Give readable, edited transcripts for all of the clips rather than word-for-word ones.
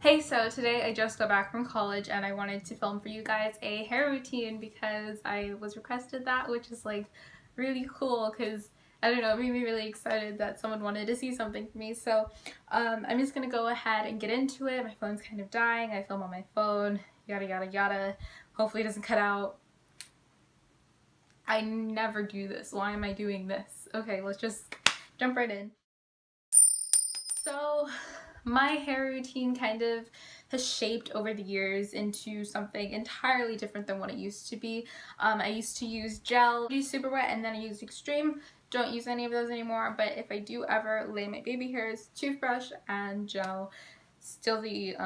Hey, so today I just got back from college and I wanted to film for you guys a hair routine because I was requested that, which is like really cool because I don't know, it made me really excited that someone wanted to see something from me. So I'm just gonna go ahead and get into it. My phone's kind of dying. I film on my phone, yada yada yada. Hopefully it doesn't cut out. I never do this. Why am I doing this? Okay, let's just jump right in. So my hair routine kind of has shaped over the years into something entirely different than what it used to be. I used to use gel, use super wet, and then I used extreme. Don't use any of those anymore, but if I do ever lay my baby hairs, toothbrush and gel. Still the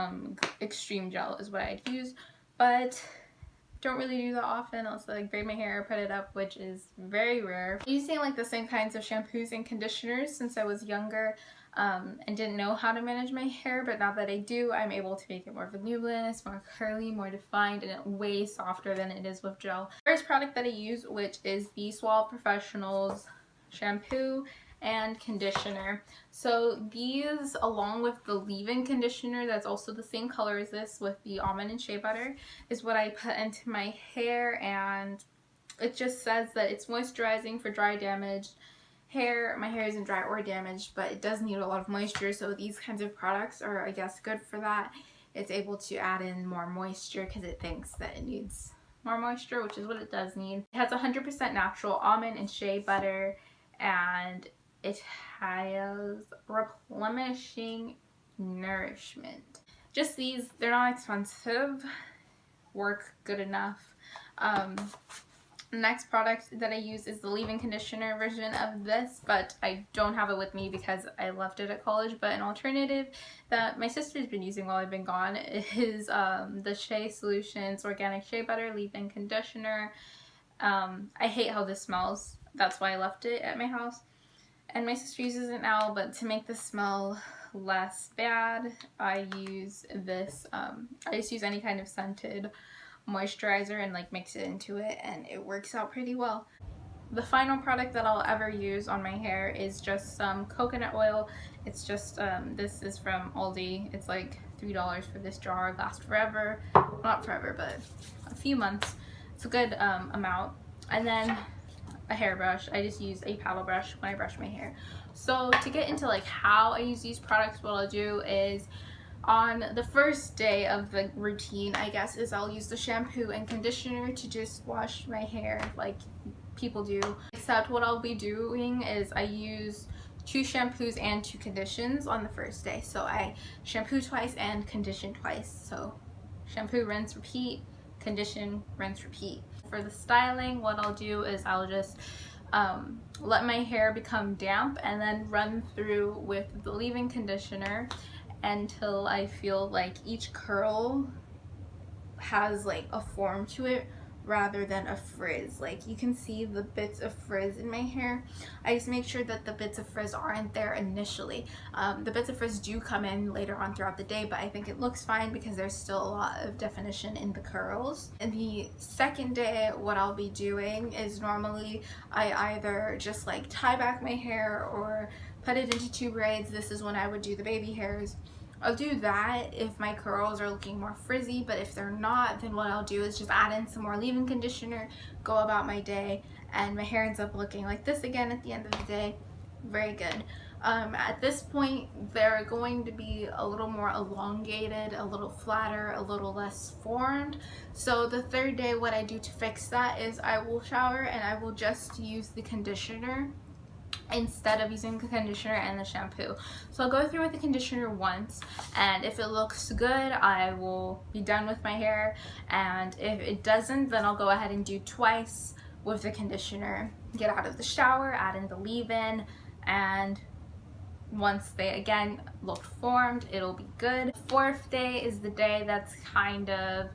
extreme gel is what I'd use, but don't really do that often. Also like braid my hair, put it up, which is very rare. I'm using like the same kinds of shampoos and conditioners since I was younger and didn't know how to manage my hair, but now that I do, I'm able to make it more voluminous, more curly, more defined, and way softer than it is with gel. First product that I use, which is the Suave Professionals shampoo and conditioner. So these, along with the leave-in conditioner that's also the same color as this with the almond and shea butter, is what I put into my hair, and it just says that it's moisturizing for dry damaged hair. My hair isn't dry or damaged, but it does need a lot of moisture, so these kinds of products are, I guess, good for that. It's able to add in more moisture because it thinks that it needs more moisture, which is what it does need. It has 100% natural almond and shea butter, and it has replenishing nourishment. Just these, they're not expensive, work good enough. The next product that I use is the leave-in conditioner version of this, but I don't have it with me because I left it at college. But an alternative that my sister's been using while I've been gone is the Shea Solutions Organic Shea Butter Leave-In Conditioner. I hate how this smells. That's why I left it at my house. And my sister uses it now, but to make the smell less bad, I use this. I just use any kind of scented moisturizer and like mix it into it, and it works out pretty well. The final product that I'll ever use on my hair is just some coconut oil. It's just this is from Aldi. It's like $3 for this jar. It lasts forever. Well, not forever, but a few months. It's a good amount. And then a hairbrush. I just use a paddle brush when I brush my hair. So to get into like how I use these products, what I'll do is on the first day of the routine, I guess, is I'll use the shampoo and conditioner to just wash my hair like people do. Except what I'll be doing is I use 2 shampoos and 2 conditions on the first day. So I shampoo twice and condition twice. So shampoo, rinse, repeat, condition, rinse, repeat. For the styling, what I'll do is I'll just let my hair become damp and then run through with the leave-in conditioner until I feel like each curl has like a form to it rather than a frizz. Like you can see the bits of frizz in my hair. I just make sure that the bits of frizz aren't there initially. The bits of frizz do come in later on throughout the day, but I think it looks fine because there's still a lot of definition in the curls. And the second day, what I'll be doing is normally I either just like tie back my hair or put it into 2 braids. This is when I would do the baby hairs. I'll do that if my curls are looking more frizzy, but if they're not, then what I'll do is just add in some more leave-in conditioner, go about my day, and my hair ends up looking like this again at the end of the day. Very good. At this point, they're going to be a little more elongated, a little flatter, a little less formed. So the third day, what I do to fix that is I will shower and I will just use the conditioner instead of using the conditioner and the shampoo. So I'll go through with the conditioner once, and if it looks good, I will be done with my hair, and if it doesn't, then I'll go ahead and do twice with the conditioner. Get out of the shower, add in the leave-in, and once they again look formed, it'll be good. The 4th day is the day that's kind of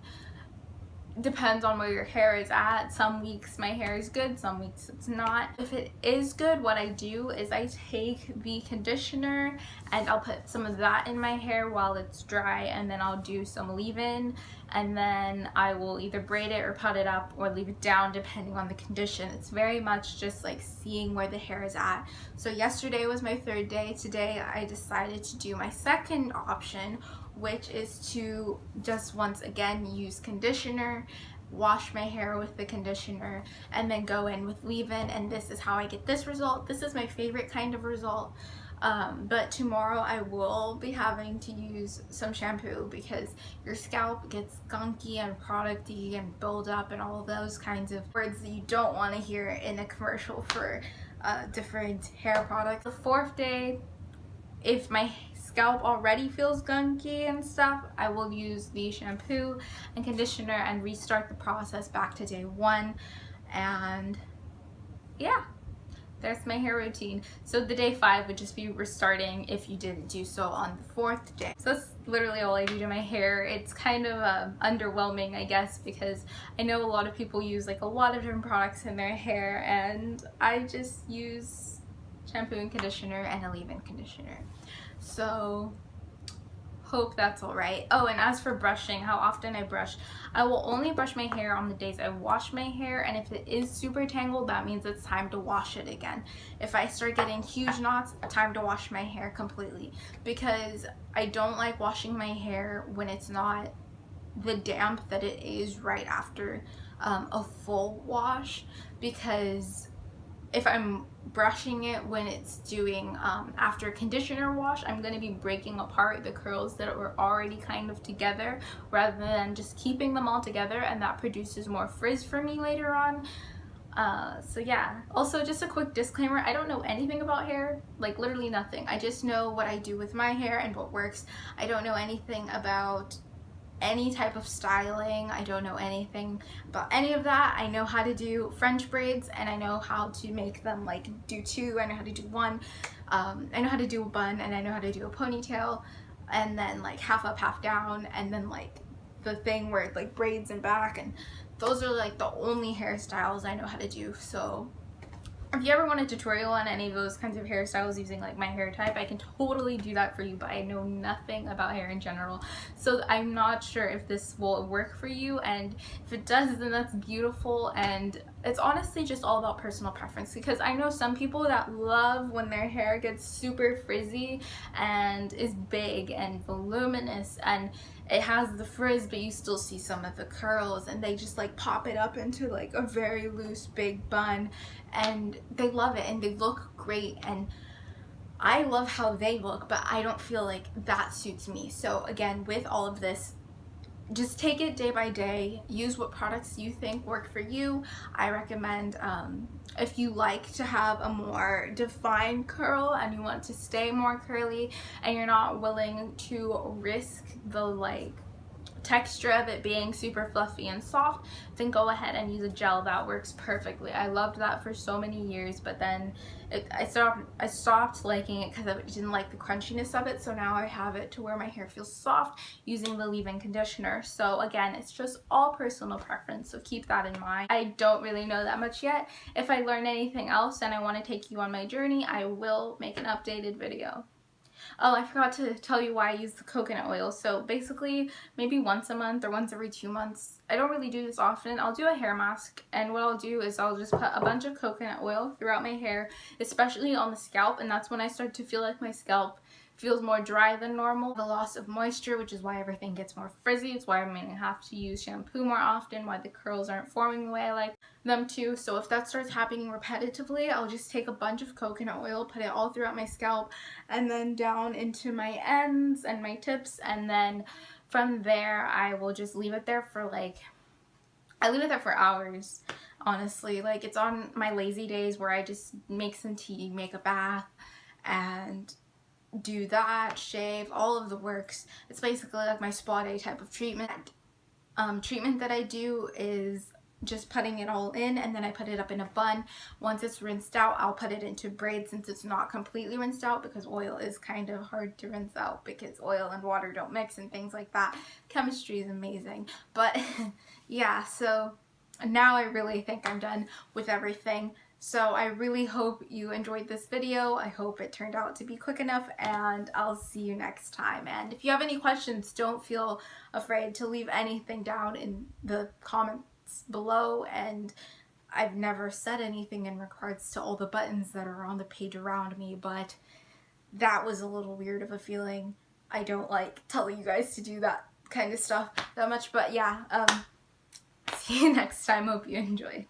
depends on where your hair is at. Some weeks my hair is good, some weeks it's not. If it is good, what I do is I take the conditioner and I'll put some of that in my hair while it's dry, and then I'll do some leave-in, and then I will either braid it or put it up or leave it down depending on the condition. It's very much just like seeing where the hair is at. So yesterday was my 3rd day. Today I decided to do my second option, which is to just once again use conditioner, wash my hair with the conditioner, and then go in with leave-in, and this is how I get this result. This is my favorite kind of result. But tomorrow I will be having to use some shampoo because your scalp gets gunky and producty and build up and all of those kinds of words that you don't want to hear in a commercial for different hair products. The fourth day, if my scalp already feels gunky and stuff, I will use the shampoo and conditioner and restart the process back to day 1. And yeah, there's my hair routine. So the day 5 would just be restarting if you didn't do so on the 4th day. So that's literally all I do to my hair. It's kind of underwhelming, I guess, because I know a lot of people use like a lot of different products in their hair, and I just use shampoo and conditioner and a leave-in conditioner. So hope that's all right. Oh, and as for brushing, how often I brush, I will only brush my hair on the days I wash my hair, and if it is super tangled, that means it's time to wash it again. If I start getting huge knots, time to wash my hair completely, because I don't like washing my hair when it's not the damp that it is right after a full wash, because if I'm brushing it when it's doing after conditioner wash, I'm going to be breaking apart the curls that were already kind of together rather than just keeping them all together, and that produces more frizz for me later on. So yeah. Also, just a quick disclaimer, I don't know anything about hair, like literally nothing. I just know what I do with my hair and what works. I don't know anything about any type of styling. I don't know anything about any of that. I know how to do French braids, and I know how to make them like do 2. I know how to do 1. I know how to do a bun, and I know how to do a ponytail, and then like half up, half down, and then like the thing where it like braids and back, and those are like the only hairstyles I know how to do. So if you ever want a tutorial on any of those kinds of hairstyles using like my hair type, I can totally do that for you, but I know nothing about hair in general, so I'm not sure if this will work for you, and if it does, then that's beautiful. And it's honestly just all about personal preference, because I know some people that love when their hair gets super frizzy and is big and voluminous and it has the frizz, but you still see some of the curls, and they just like pop it up into like a very loose big bun, and they love it and they look great, and I love how they look, but I don't feel like that suits me. So again, with all of this, just take it day by day. Use what products you think work for you. I recommend if you like to have a more defined curl and you want to stay more curly and you're not willing to risk the like texture of it being super fluffy and soft, then go ahead and use a gel. That works perfectly. I loved that for so many years, but then I stopped liking it because I didn't like the crunchiness of it, so now I have it to where my hair feels soft using the leave-in conditioner. So again, it's just all personal preference, so keep that in mind. I don't really know that much yet. If I learn anything else and I want to take you on my journey, I will make an updated video. Oh, I forgot to tell you why I use the coconut oil. So basically, maybe once a month or once every 2 months, I don't really do this often, I'll do a hair mask, and what I'll do is I'll just put a bunch of coconut oil throughout my hair, especially on the scalp, and that's when I start to feel like my scalp feels more dry than normal. The loss of moisture, which is why everything gets more frizzy. It's why I'm going to have to use shampoo more often, why the curls aren't forming the way I like them to. So if that starts happening repetitively, I'll just take a bunch of coconut oil, put it all throughout my scalp, and then down into my ends and my tips, and then from there I will just leave it there for like, I leave it there for hours, honestly. Like, it's on my lazy days where I just make some tea, make a bath, and do that, shave, all of the works. It's basically like my spa day type of treatment. Treatment that I do is just putting it all in, and then I put it up in a bun. Once it's rinsed out, I'll put it into braids since it's not completely rinsed out, because oil is kind of hard to rinse out because oil and water don't mix and things like that. Chemistry is amazing. But yeah, so now I really think I'm done with everything. So I really hope you enjoyed this video. I hope it turned out to be quick enough, and I'll see you next time. And if you have any questions, don't feel afraid to leave anything down in the comments below. And I've never said anything in regards to all the buttons that are on the page around me, but that was a little weird of a feeling. I don't like telling you guys to do that kind of stuff that much. But yeah, see you next time. Hope you enjoy.